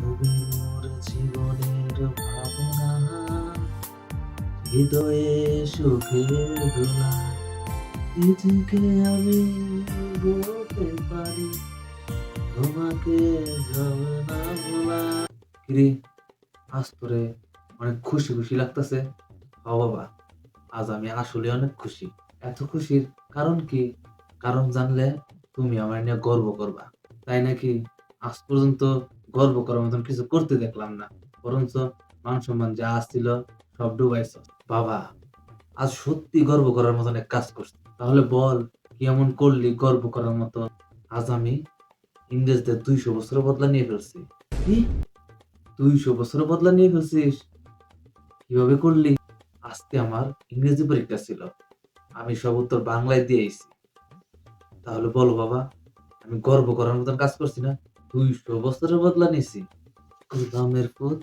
তুমি মোর জীবনের ভাবনা, হৃদয়ে সুখের দোলা। নিজেকে আমি বলতে পারি, তোমাকে যাবে না ভোলা। কিরে, আজ তোরে অনেক খুশি খুশি লাগতেছে। হ বাবা, আজ আমি আসলে অনেক খুশি। এত খুশির কারণ কি? কারণ জানলে তুমি আমার নিয়ে গর্ব করবা। তাই নাকি? আজ পর্যন্ত গর্ব করার মতন কিছু করতে দেখলাম না, বরঞ্চ মান সম্মান যা আসছিল সব ডুবাইছ। বাবা, আজ সত্যি গর্ব করার মতন এক কাজ করছি। তাহলে বল, কি এমন করলি গর্ব করার মতো? আজ আমি ইংরেজদের 200 বছরের বদলা নিয়ে ফেলছি। কি? 200 বছরের বদলা নিয়ে ফেলছিস? কিভাবে করলি? আজকে আমার ইংরেজি পরীক্ষা ছিল, আমি সব উত্তর বাংলায় দিয়ে আইছি। তাহলে বলো বাবা, আমি গর্ব করার মতন কাজ করছি না? 200 বছরের বদলা নিছি। গোলামের পুত,